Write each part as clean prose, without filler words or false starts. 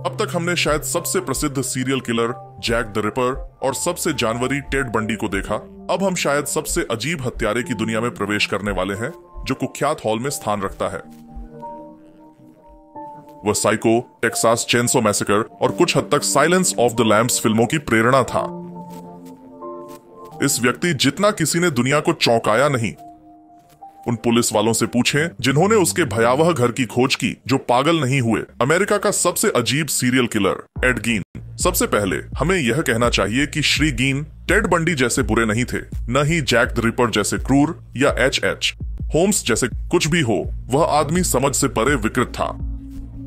अब तक हमने शायद सबसे प्रसिद्ध serial killer Jack the Ripper और सबसे जानवरी टेड बंडी को देखा। अब हम शायद सबसे अजीब हत्यारे की दुनिया में प्रवेश करने वाले हैं, जो कुख्यात हॉल में स्थान रखता है। वह साइको, टेक्सास चेनसो मैसेकर और कुछ हद तक साइलेंस ऑफ द लैम्ब्स फिल्मों की प्रेरणा था। इस व्यक्ति जितना किसी ने दुनिया को चौंकाया नहीं। उन पुलिस वालों से पूछें जिन्होंने उसके भयावह घर की खोज की, जो पागल नहीं हुए। अमेरिका का सबसे अजीब सीरियल किलर एड गीन। सबसे पहले हमें यह कहना चाहिए कि श्री गीन टेड बंडी जैसे बुरे नहीं थे, न ही जैक द रिपर जैसे क्रूर या एच होम्स जैसे कुछ भी हो। वह आदमी समझ से परे विकृत था।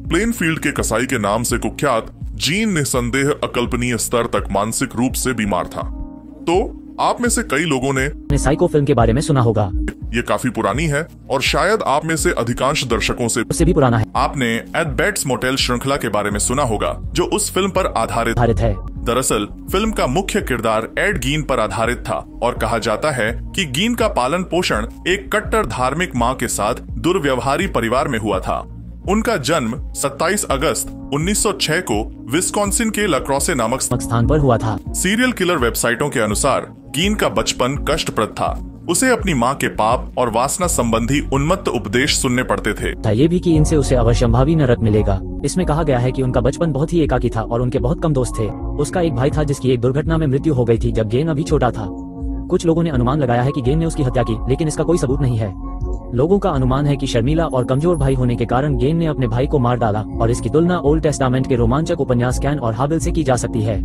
प्लेनफील्ड के कसाई के नाम से कुख्यात जीन निसंदेह अकल्पनीय स्तर तक मानसिक रूप से बीमार था। तो आप में से कई लोगों ने साइको फिल्म के बारे में सुना होगा। ये काफी पुरानी है और शायद आप में से अधिकांश दर्शकों से उससे भी पुराना है। आपने एट बेट्स मोटेल श्रृंखला के बारे में सुना होगा, जो उस फिल्म पर आधारित है। दरअसल फिल्म का मुख्य किरदार एड गीन पर आधारित था और कहा जाता है कि गीन का पालन पोषण एक कट्टर धार्मिक मां के साथ दुर्व्यवहारी परिवार में हुआ था। उनका जन्म 27 अगस्त 1906 को विस्कॉन्सिन के लक्रॉसे नामक स्थान पर हुआ था। सीरियल किलर वेबसाइटों के अनुसार गीन का बचपन कष्टप्रद था। उसे अपनी मां के पाप और वासना संबंधी उन्मत्त उपदेश सुनने पड़ते थे। ये भी कि इनसे उसे अवश्यंभावी नरक मिलेगा। इसमें कहा गया है कि उनका बचपन बहुत ही एकाकी था और उनके बहुत कम दोस्त थे। उसका एक भाई था जिसकी एक दुर्घटना में मृत्यु हो गई थी जब गेन अभी छोटा था। कुछ लोगों ने अनुमान लगाया है कि गेन ने उसकी हत्या की, लेकिन इसका कोई सबूत नहीं है। लोगों का अनुमान है कि शर्मीला और कमजोर भाई होने के कारण गेन ने अपने भाई को मार डाला और इसकी तुलना ओल्ड टेस्टामेंट के रोमांचक उपन्यास कैन और हाबिल से की जा सकती है।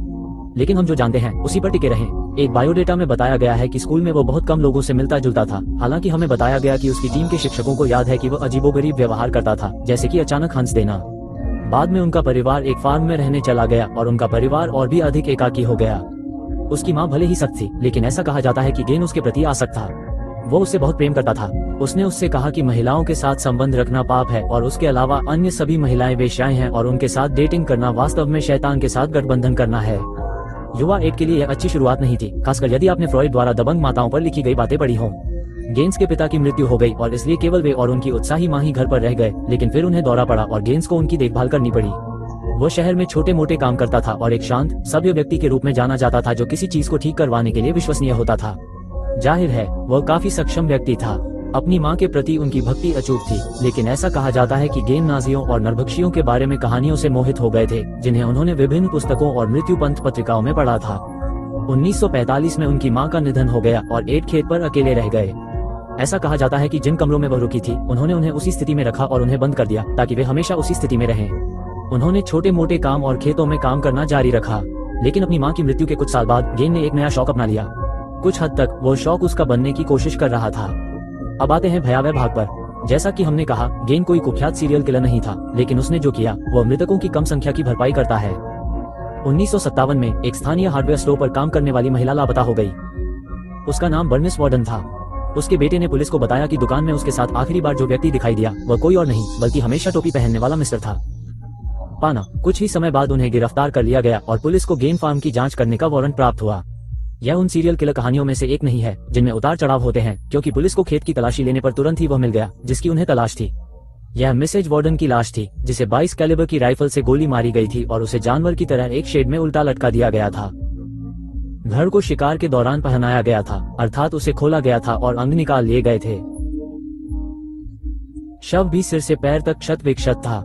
लेकिन हम जो जानते हैं उसी पर टिके रहें। एक बायोडेटा में बताया गया है कि स्कूल में वो बहुत कम लोगों से मिलता जुलता था। हालांकि हमें बताया गया कि उसकी टीम के शिक्षकों को याद है कि वह अजीबोगरीब व्यवहार करता था, जैसे कि अचानक हंस देना। बाद में उनका परिवार एक फार्म में रहने चला गया और उनका परिवार और भी अधिक एकाकी हो गया। उसकी माँ भले ही सख्त थी, लेकिन ऐसा कहा जाता है कि गेन उसके प्रति आसक्त था। वो उससे बहुत प्रेम करता था। उसने उससे कहा कि महिलाओं के साथ संबंध रखना पाप है और उसके अलावा अन्य सभी महिलाएं वेश्याएं हैं और उनके साथ डेटिंग करना वास्तव में शैतान के साथ गठबंधन करना है। युवा एड के लिए यह अच्छी शुरुआत नहीं थी, खासकर यदि आपने फ्रॉइड द्वारा दबंग माताओं पर लिखी गई बातें पढ़ी हों। गेन्स के पिता की मृत्यु हो गई और इसलिए केवल वे और उनकी उत्साही मां ही घर पर रह गए, लेकिन फिर उन्हें दौरा पड़ा और गेन्स को उनकी देखभाल करनी पड़ी। वो शहर में छोटे मोटे काम करता था और एक शांत सभ्य व्यक्ति के रूप में जाना जाता था जो किसी चीज को ठीक करवाने के लिए विश्वसनीय होता था। जाहिर है वह काफी सक्षम व्यक्ति था। अपनी मां के प्रति उनकी भक्ति अचूक थी, लेकिन ऐसा कहा जाता है कि गेन नाजियों और नरभक्षियों के बारे में कहानियों से मोहित हो गए थे, जिन्हें उन्होंने विभिन्न पुस्तकों और मृत्युपंथ पत्रिकाओं में पढ़ा था। 1945 में उनकी मां का निधन हो गया और एड खेत पर अकेले रह गए। ऐसा कहा जाता है कि जिन कमरों में वह रुकी थी उन्होंने उन्हें उसी स्थिति में रखा और उन्हें बंद कर दिया ताकि वे हमेशा उसी स्थिति में रहें। उन्होंने छोटे मोटे काम और खेतों में काम करना जारी रखा, लेकिन अपनी मां की मृत्यु के कुछ साल बाद गेन ने एक नया शौक अपना लिया। कुछ हद तक वो शौक उसका बनने की कोशिश कर रहा था। अब आते हैं भयावह भाग पर। जैसा कि हमने कहा, गेन कोई कुख्यात सीरियल किलर नहीं था, लेकिन उसने जो किया वह मृतकों की कम संख्या की भरपाई करता है। 1957 में एक स्थानीय हार्डवेयर स्टोर पर काम करने वाली महिला लापता हो गई। उसका नाम बर्निस वार्डन था। उसके बेटे ने पुलिस को बताया कि दुकान में उसके साथ आखिरी बार जो व्यक्ति दिखाई दिया वह कोई और नहीं बल्कि हमेशा टोपी पहनने वाला मिस्टर था। पाना कुछ ही समय बाद उन्हें गिरफ्तार कर लिया गया और पुलिस को गेन फार्म की जांच करने का वारंट प्राप्त हुआ। यह उन सीरियल किलर कहानियों में से एक नहीं है जिनमें उतार चढ़ाव होते हैं, क्योंकि पुलिस को खेत की तलाशी लेने पर तुरंत ही वह मिल गया जिसकी उन्हें तलाश थी। यह मिसेज वार्डन की लाश थी, जिसे 22 कैलिबर की राइफल से गोली मारी गई थी और उसे जानवर की तरह एक शेड में उल्टा लटका दिया गया था। धड़ को शिकार के दौरान पहनाया गया था, अर्थात उसे खोला गया था और अंग निकाल लिए गए थे। शव भी सिर से पैर तक क्षत विक्षत था।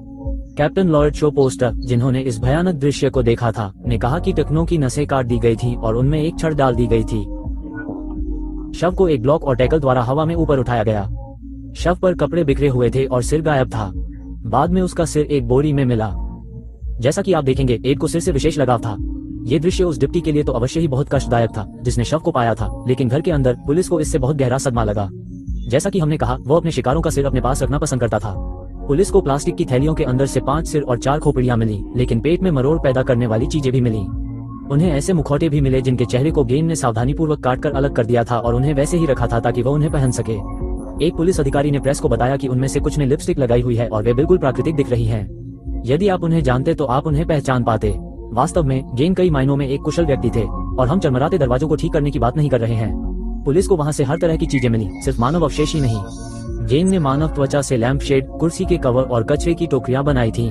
कैप्टन लॉर्ड शो पोस्टर, जिन्होंने इस भयानक दृश्य को देखा था, ने कहा कि टखनों की नसें काट दी गई थी और उनमें एक छड़ डाल दी गई थी। शव को एक ब्लॉक और टैकल द्वारा हवा में ऊपर उठाया गया। शव पर कपड़े बिखरे हुए थे और सिर गायब था। बाद में उसका सिर एक बोरी में मिला। जैसा कि आप देखेंगे, एड को सिर से विशेष लगाव था। ये दृश्य उस डिप्टी के लिए तो अवश्य ही बहुत कष्टदायक था जिसने शव को पाया था, लेकिन घर के अंदर पुलिस को इससे बहुत गहरा सदमा लगा। जैसा कि हमने कहा, वो अपने शिकारों का सिर अपने पास रखना पसंद करता था। पुलिस को प्लास्टिक की थैलियों के अंदर से 5 सिर और 4 खोपड़ियां मिली, लेकिन पेट में मरोड़ पैदा करने वाली चीजें भी मिली। उन्हें ऐसे मुखौटे भी मिले जिनके चेहरे को गेन ने सावधानीपूर्वक काटकर अलग कर दिया था और उन्हें वैसे ही रखा था ताकि वह उन्हें पहन सके। एक पुलिस अधिकारी ने प्रेस को बताया कि उनमें से कुछ ने लिपस्टिक लगाई हुई है और वे बिल्कुल प्राकृतिक दिख रही हैं। यदि आप उन्हें जानते तो आप उन्हें पहचान पाते। वास्तव में गेन कई मायनों में एक कुशल व्यक्ति थे और हम चरमराते दरवाजों को ठीक करने की बात नहीं कर रहे हैं। पुलिस को वहां से हर तरह की चीजें मिली, सिर्फ मानव अवशेष ही नहीं। गेन ने मानव त्वचा से लैंप शेड, कुर्सी के कवर और कचरे की टोकरियां बनाई थीं।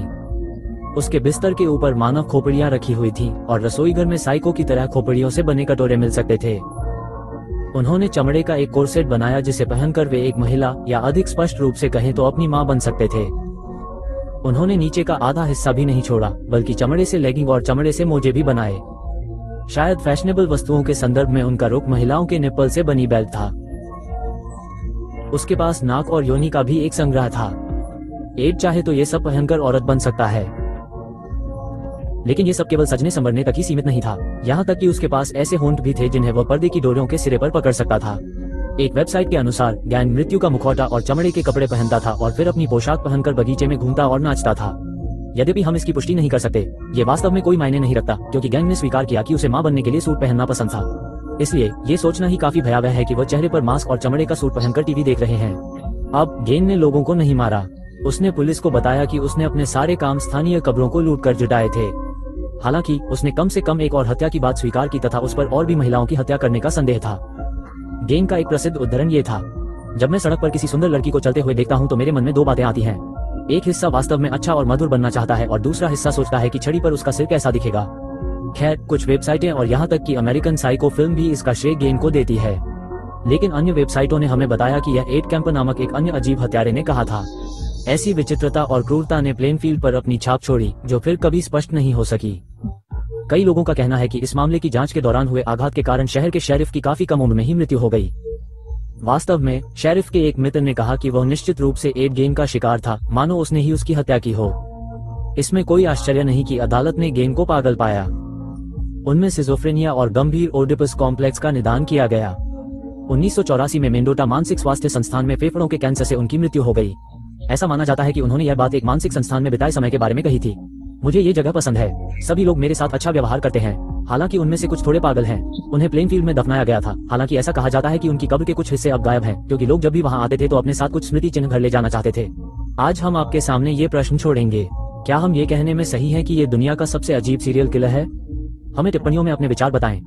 उसके बिस्तर के ऊपर मानव खोपड़ियां रखी हुई थीं और रसोई घर में साइको की तरह खोपड़ियों से बने कटोरे मिल सकते थे। उन्होंने चमड़े का एक कोर्सेट बनाया जिसे पहनकर वे एक महिला या अधिक स्पष्ट रूप से कहें तो अपनी मां बन सकते थे। उन्होंने नीचे का आधा हिस्सा भी नहीं छोड़ा, बल्कि चमड़े से लेगिंग और चमड़े से मोजे भी बनाए। शायद फैशनेबल वस्तुओं के संदर्भ में उनका रुख महिलाओं के निप्पल से बनी बेल्ट था। उसके पास नाक और योनि का भी एक संग्रह था। एड चाहे तो ये सब पहनकर औरत बन सकता है, लेकिन ये सब केवल सजने संवरने तक ही सीमित नहीं था। यहाँ तक कि उसके पास ऐसे होंठ भी थे जिन्हें वह पर्दे की डोरियों के सिरे पर पकड़ सकता था। एक वेबसाइट के अनुसार गैंग मृत्यु का मुखौटा और चमड़े के कपड़े पहनता था और फिर अपनी पोशाक पहनकर बगीचे में घूमता और नाचता था। यद्यपि हम इसकी पुष्टि नहीं कर सकते, ये वास्तव में कोई मायने नहीं रखता, क्योंकि गैंग ने स्वीकार किया कि उसे मां बनने के लिए सूट पहनना पसंद था। इसलिए ये सोचना ही काफी भयावह है कि वह चेहरे पर मास्क और चमड़े का सूट पहनकर टीवी देख रहे हैं। अब गेन ने लोगों को नहीं मारा। उसने पुलिस को बताया कि उसने अपने सारे काम स्थानीय कब्रों को लूट कर जुटाए थे। हालांकि उसने कम से कम एक और हत्या की बात स्वीकार की तथा उस पर और भी महिलाओं की हत्या करने का संदेह था। गेन का एक प्रसिद्ध उद्धरण ये था, जब मैं सड़क पर किसी सुंदर लड़की को चलते हुए देखता हूं तो मेरे मन में दो बातें आती हैं। एक हिस्सा वास्तव में अच्छा और मधुर बनना चाहता है और दूसरा हिस्सा सोचता है कि छड़ी पर उसका सिर कैसा दिखेगा। खैर, कुछ वेबसाइटें और यहाँ तक कि अमेरिकन साइको फिल्म भी इसका श्रेय गेन को देती है, लेकिन अन्य वेबसाइटों ने हमें बताया कि यह एड कैंपर नामक एक अन्य अजीब हत्यारे ने कहा था। ऐसी विचित्रता और क्रूरता ने प्लेनफील्ड पर अपनी छाप छोड़ी जो फिर कभी स्पष्ट नहीं हो सकी। कई लोगों का कहना है कि इस मामले की जांच के दौरान हुए आघात के कारण शहर के शेरिफ की काफी कम उम्र में ही मृत्यु हो गई। वास्तव में शेरिफ के एक मित्र ने कहा कि वह निश्चित रूप से एड गेन का शिकार था, मानो उसने ही उसकी हत्या की हो। इसमें कोई आश्चर्य नहीं कि अदालत ने गेन को पागल पाया। उनमें सिजोफ्रेनिया और गंभीर ओडिपस कॉम्प्लेक्स का निदान किया गया। 1984 में मेंडोटा मानसिक स्वास्थ्य संस्थान में फेफड़ों के कैंसर से उनकी मृत्यु हो गई। ऐसा माना जाता है कि उन्होंने यह बात एक मानसिक संस्थान में बिताए समय के बारे में कही थी। मुझे ये जगह पसंद है, सभी लोग मेरे साथ अच्छा व्यवहार करते हैं। हालांकि उनमें से कुछ थोड़े पागल हैं। उन्हें प्लेनफील्ड में दफनाया गया था। हालांकि ऐसा कहा जाता है कि उनकी कब्र के कुछ हिस्से अब गायब हैं, क्योंकि लोग जब भी वहां आते थे तो अपने साथ कुछ स्मृति चिन्ह घर ले जाना चाहते थे। आज हम आपके सामने ये प्रश्न छोड़ेंगे, क्या हम ये कहने में सही हैं कि ये दुनिया का सबसे अजीब सीरियल किलर है? हमें टिप्पणियों में अपने विचार बताएं।